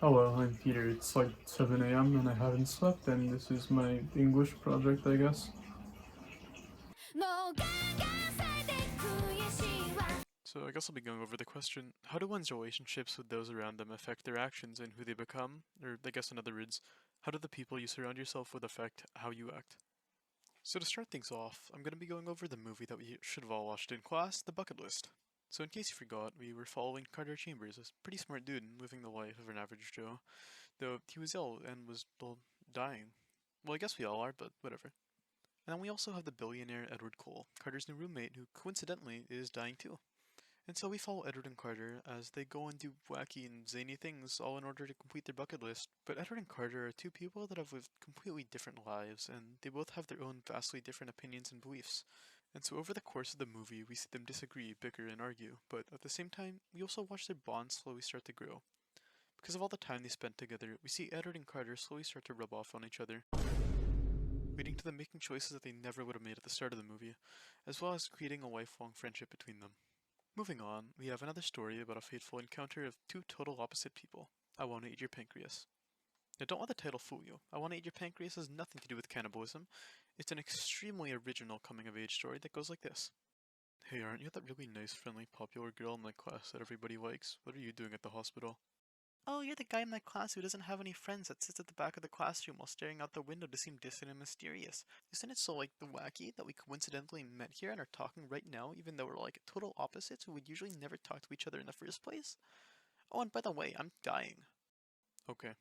Hello, I'm Peter. It's like 7 a.m. and I haven't slept, and this is my English project, I guess. So I guess I'll be going over the question, how do one's relationships with those around them affect their actions and who they become? Or I guess in other words, how do the people you surround yourself with affect how you act? So to start things off, I'm going to be going over the movie that we should have all watched in class, The Bucket List. So in case you forgot, we were following Carter Chambers, a pretty smart dude living the life of an average Joe, though he was ill and was, well, dying. Well, I guess we all are, but whatever. And then we also have the billionaire Edward Cole, Carter's new roommate, who coincidentally is dying too. And so we follow Edward and Carter as they go and do wacky and zany things, all in order to complete their bucket list. But Edward and Carter are two people that have lived completely different lives, and they both have their own vastly different opinions and beliefs. And so over the course of the movie, we see them disagree, bicker, and argue, but at the same time, we also watch their bond slowly start to grow. Because of all the time they spent together, we see Edward and Carter slowly start to rub off on each other, leading to them making choices that they never would have made at the start of the movie, as well as creating a lifelong friendship between them. Moving on, we have another story about a fateful encounter of two total opposite people. I Want to Eat Your Pancreas. Now don't let the title fool you. I Want to Eat Your Pancreas has nothing to do with cannibalism. It's an extremely original coming-of-age story that goes like this. Hey, aren't you that really nice, friendly, popular girl in my class that everybody likes? What are you doing at the hospital? Oh, you're the guy in my class who doesn't have any friends that sits at the back of the classroom while staring out the window to seem distant and mysterious. Isn't it so, like, the wacky that we coincidentally met here and are talking right now, even though we're, like, total opposites who would usually never talk to each other in the first place? Oh, and by the way, I'm dying. Okay.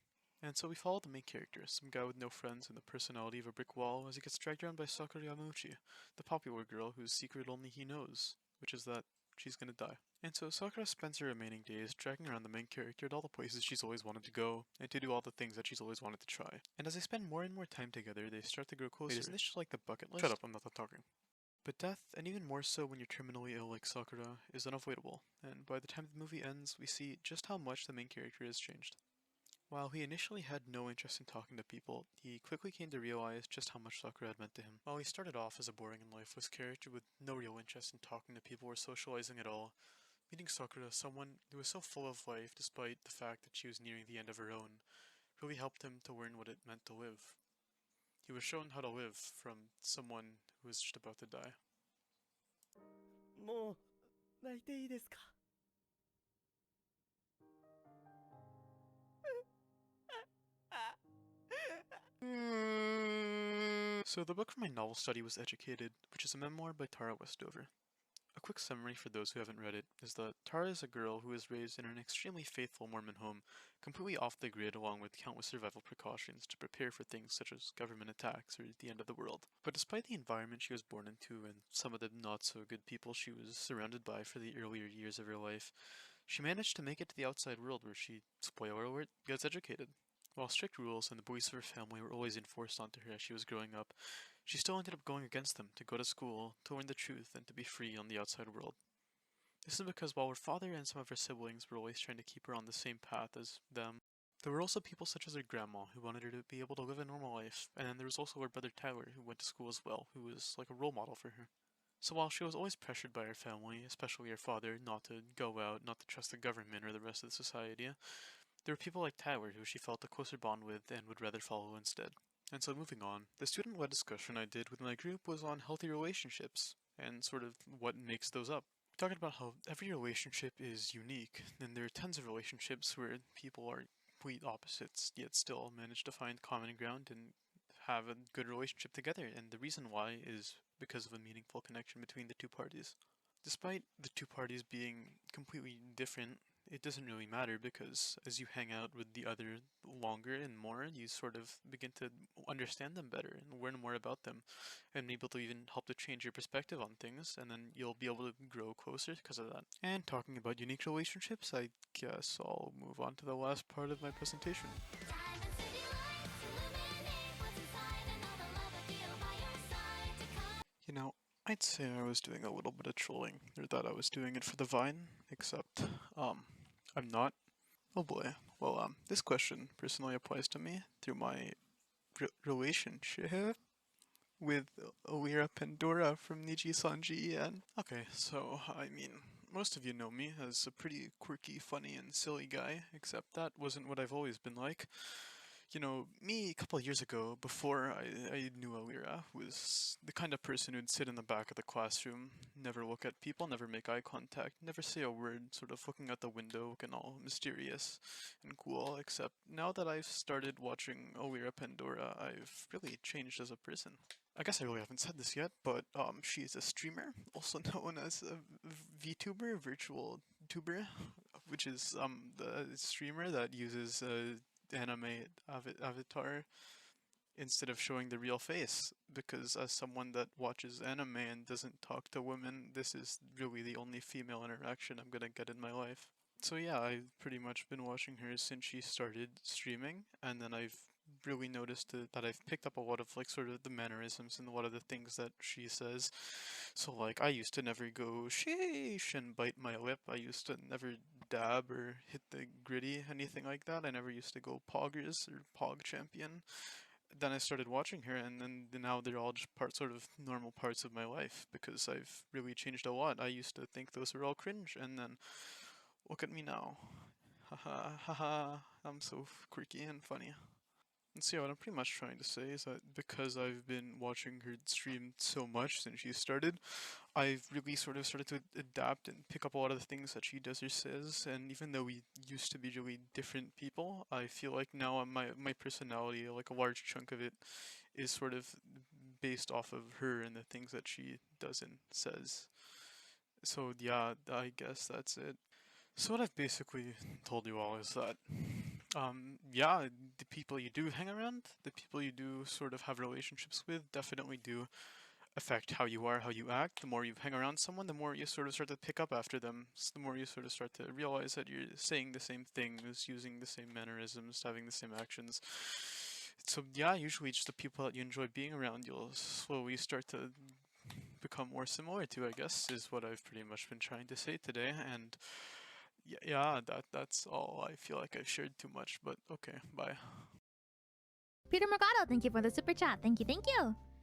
And so we follow the main character, some guy with no friends and the personality of a brick wall, as he gets dragged around by Sakura Yamauchi, the popular girl whose secret only he knows, which is that she's gonna die. And so Sakura spends her remaining days dragging around the main character at all the places she's always wanted to go, and to do all the things that she's always wanted to try. And as they spend more and more time together, they start to grow closer. Wait, isn't this just like the bucket list? Shut up, I'm not done talking. But death, and even more so when you're terminally ill like Sakura, is unavoidable, and by the time the movie ends, we see just how much the main character has changed. While he initially had no interest in talking to people, he quickly came to realize just how much Sakura had meant to him. While he started off as a boring and lifeless character with no real interest in talking to people or socializing at all, meeting Sakura, someone who was so full of life despite the fact that she was nearing the end of her own, really helped him to learn what it meant to live. He was shown how to live from someone who was just about to die. もう泣いていいですか？ So the book for my novel study was Educated, which is a memoir by Tara Westover. A quick summary for those who haven't read it is that Tara is a girl who was raised in an extremely faithful Mormon home, completely off the grid along with countless survival precautions to prepare for things such as government attacks or the end of the world. But despite the environment she was born into and some of the not so good people she was surrounded by for the earlier years of her life, she managed to make it to the outside world where she, spoiler alert, gets educated. While strict rules and the beliefs of her family were always enforced onto her as she was growing up, she still ended up going against them to go to school, to learn the truth, and to be free on the outside world. This is because while her father and some of her siblings were always trying to keep her on the same path as them, there were also people such as her grandma who wanted her to be able to live a normal life, and then there was also her brother Tyler who went to school as well, who was like a role model for her. So while she was always pressured by her family, especially her father, not to go out, not to trust the government or the rest of the society, there were people like Tyler who she felt a closer bond with and would rather follow instead. And so moving on, the student-led discussion I did with my group was on healthy relationships and sort of what makes those up. We talked about how every relationship is unique, and there are tons of relationships where people are complete opposites yet still manage to find common ground and have a good relationship together, and the reason why is because of a meaningful connection between the two parties. Despite the two parties being completely different, it doesn't really matter because as you hang out with the other longer and more, you sort of begin to understand them better and learn more about them and be able to even help to change your perspective on things, and then you'll be able to grow closer because of that. And talking about unique relationships, I guess I'll move on to the last part of my presentation. You know, I'd say I was doing a little bit of trolling, or that I was doing it for the Vine, except, I'm not. Oh boy. Well, this question personally applies to me through my relationship with Olira Pandora from Niji Sanji and okay, so, I mean, most of you know me as a pretty quirky, funny, and silly guy, except that wasn't what I've always been like. You know, me a couple of years ago, before I knew Alira, was the kind of person who'd sit in the back of the classroom, never look at people, never make eye contact, never say a word, sort of looking out the window, looking all mysterious and cool, except now that I've started watching Alira Pandora, I've really changed as a person. I guess I really haven't said this yet, but she is a streamer, also known as a VTuber, virtual tuber, which is the streamer that uses anime avatar instead of showing the real face, because as someone that watches anime and doesn't talk to women, this is really the only female interaction I'm gonna get in my life. So yeah, I've pretty much been watching her since she started streaming, and then I've really noticed that I've picked up a lot of like sort of the mannerisms and a lot of the things that she says. So like I used to never go sheesh and bite my lip. I used to never dab or hit the gritty, anything like that. I never used to go poggers or pog champion. Then I started watching her, and then now they're all just sort of normal parts of my life because I've really changed a lot. I used to think those were all cringe, and then look at me now. Haha, haha, I'm so quirky and funny. And so yeah, what I'm pretty much trying to say is that because I've been watching her stream so much since she started, I've really sort of started to adapt and pick up a lot of the things that she does or says. And even though we used to be really different people, I feel like now my personality, like a large chunk of it, is sort of based off of her and the things that she does and says. So yeah, I guess that's it. So what I've basically told you all is that yeah, the people you do hang around, the people you do sort of have relationships with, definitely do affect how you are, how you act. The more you hang around someone, the more you sort of start to pick up after them. So the more you sort of start to realize that you're saying the same things, using the same mannerisms, having the same actions. So yeah, usually just the people that you enjoy being around, you'll slowly start to become more similar to, I guess, is what I've pretty much been trying to say today. And yeah, that's all. I feel like I've shared too much, but okay, bye. Peter Morgado, thank you for the super chat. Thank you, thank you.